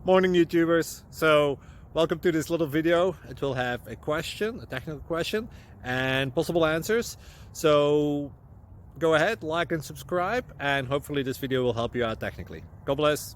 Morning YouTubers. So welcome to this little video. It will have a question, a technical question, and possible answers. So go ahead, like and subscribe, and hopefully this video will help you out technically. God bless.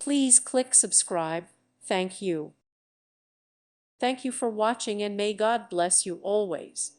Please click subscribe. Thank you. Thank you for watching, and may God bless you always.